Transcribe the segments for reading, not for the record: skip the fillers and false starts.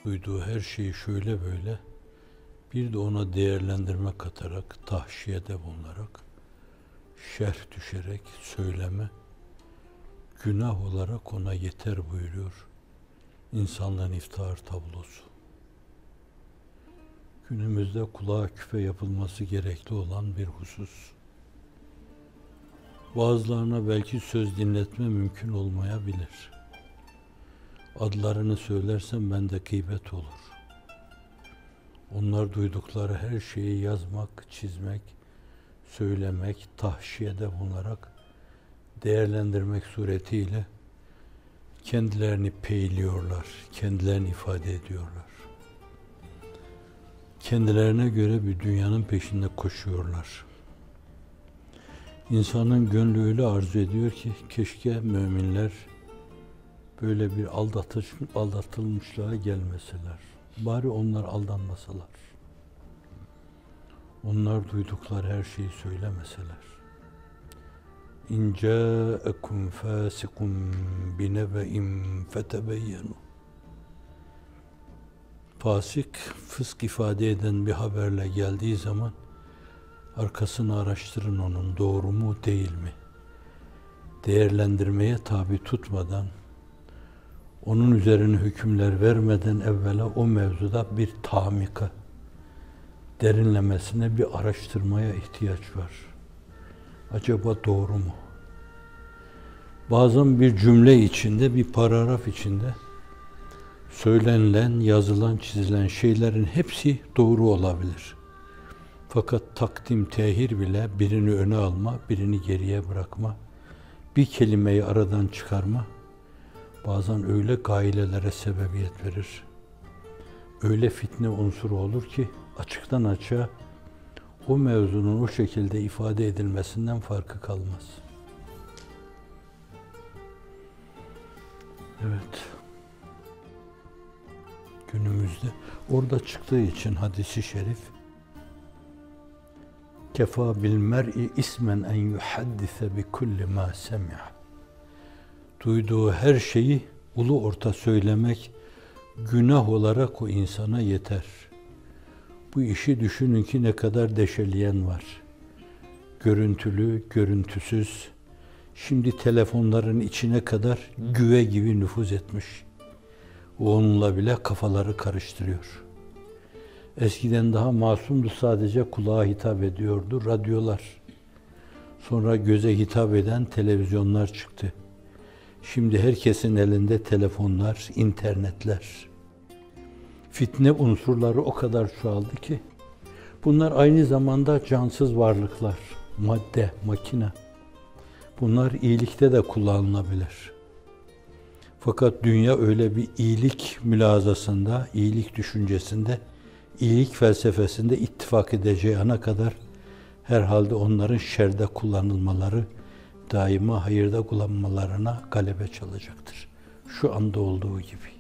duyduğu her şeyi şöyle böyle, bir de ona değerlendirme katarak, tahşiyede bulunarak, şerh düşerek söyleme, günah olarak ona yeter buyuruyor insanlığın iftihar tablosu. Günümüzde kulağa küpe yapılması gerekli olan bir husus. Bazılarına belki söz dinletme mümkün olmayabilir. Adlarını söylersem bende gıybet olur. Onlar duydukları her şeyi yazmak, çizmek, söylemek, tahşiyede bulunarak değerlendirmek suretiyle kendilerini peyliyorlar, kendilerini ifade ediyorlar. Kendilerine göre bir dünyanın peşinde koşuyorlar. İnsanın gönlü öyle arzu ediyor ki keşke müminler böyle bir aldatılmışlığa gelmeseler. Bari onlar aldanmasalar. Onlar duydukları her şeyi söylemeseler. İn câekum fâsikum binebe'in fetebeyyenu. Fasık, fısk ifade eden bir haberle geldiği zaman arkasını araştırın, onun doğru mu değil mi? Değerlendirmeye tabi tutmadan, onun üzerine hükümler vermeden evvela o mevzuda bir tamika, derinlemesine bir araştırmaya ihtiyaç var. Acaba doğru mu? Bazen bir cümle içinde, bir paragraf içinde söylenilen, yazılan, çizilen şeylerin hepsi doğru olabilir. Fakat takdim, tehir bile birini öne alma, birini geriye bırakma, bir kelimeyi aradan çıkarma, bazen öyle gailelere sebebiyet verir. Öyle fitne unsuru olur ki açıktan açığa o mevzunun o şekilde ifade edilmesinden farkı kalmaz. Evet. Günümüzde orada çıktığı için hadisi şerif kefa bil mer'i ismen en yuhaddise bi kulli ma semi'a. Duyduğu her şeyi ulu orta söylemek günah olarak o insana yeter. Bu işi düşünün ki ne kadar deşeleyen var. Görüntülü, görüntüsüz, şimdi telefonların içine kadar güve gibi nüfuz etmiş. Onunla bile kafaları karıştırıyor. Eskiden daha masumdu, sadece kulağa hitap ediyordu radyolar. Sonra göze hitap eden televizyonlar çıktı. Şimdi herkesin elinde telefonlar, internetler. Fitne unsurları o kadar çoğaldı ki bunlar aynı zamanda cansız varlıklar, madde, makine. Bunlar iyilikte de kullanılabilir. Fakat dünya öyle bir iyilik mülazasında, iyilik düşüncesinde, iyilik felsefesinde ittifak edeceği ana kadar herhalde onların şerde kullanılmaları, daima hayırda kullanmalarına galebe çalacaktır. Şu anda olduğu gibi.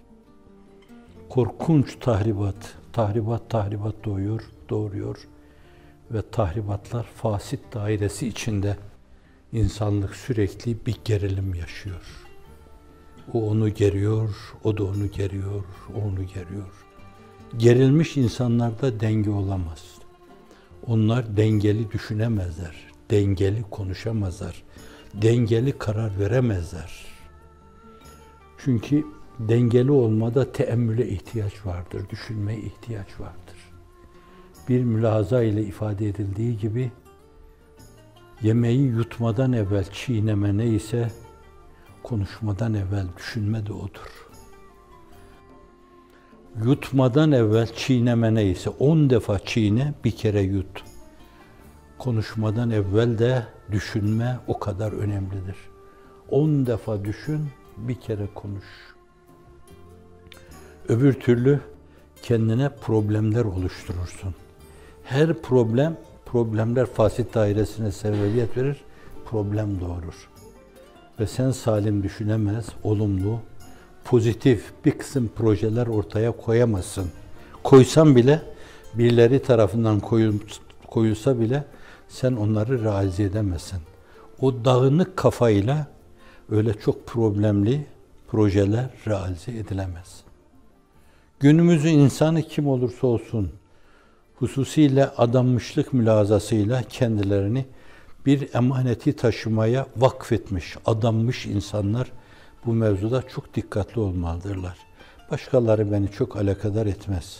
Korkunç tahribat doğuruyor ve tahribatlar fasit dairesi içinde insanlık sürekli bir gerilim yaşıyor. O onu geriyor, o da onu geriyor, o onu geriyor. Gerilmiş insanlarda denge olamaz. Onlar dengeli düşünemezler, dengeli konuşamazlar, dengeli karar veremezler. Çünkü dengeli olmada teemmüle ihtiyaç vardır, düşünmeye ihtiyaç vardır. Bir mülahaza ile ifade edildiği gibi, yemeği yutmadan evvel çiğneme neyse, konuşmadan evvel düşünme de odur. Yutmadan evvel çiğneme neyse, 10 defa çiğne, bir kere yut. Konuşmadan evvel de düşünme o kadar önemlidir. 10 defa düşün, bir kere konuş. Öbür türlü kendine problemler oluşturursun. Her problemler fasit dairesine sebebiyet verir, problem doğurur. Ve sen salim düşünemez, olumlu, pozitif bir kısım projeler ortaya koyamazsın. Koysan bile, birileri tarafından koyulsa bile sen onları realize edemezsin. O dağınık kafayla öyle çok problemli projeler realize edilemez. Günümüzün insanı kim olursa olsun, hususiyle adanmışlık mülazasıyla kendilerini bir emaneti taşımaya vakfetmiş, adanmış insanlar bu mevzuda çok dikkatli olmalıdırlar. Başkaları beni çok alakadar etmez.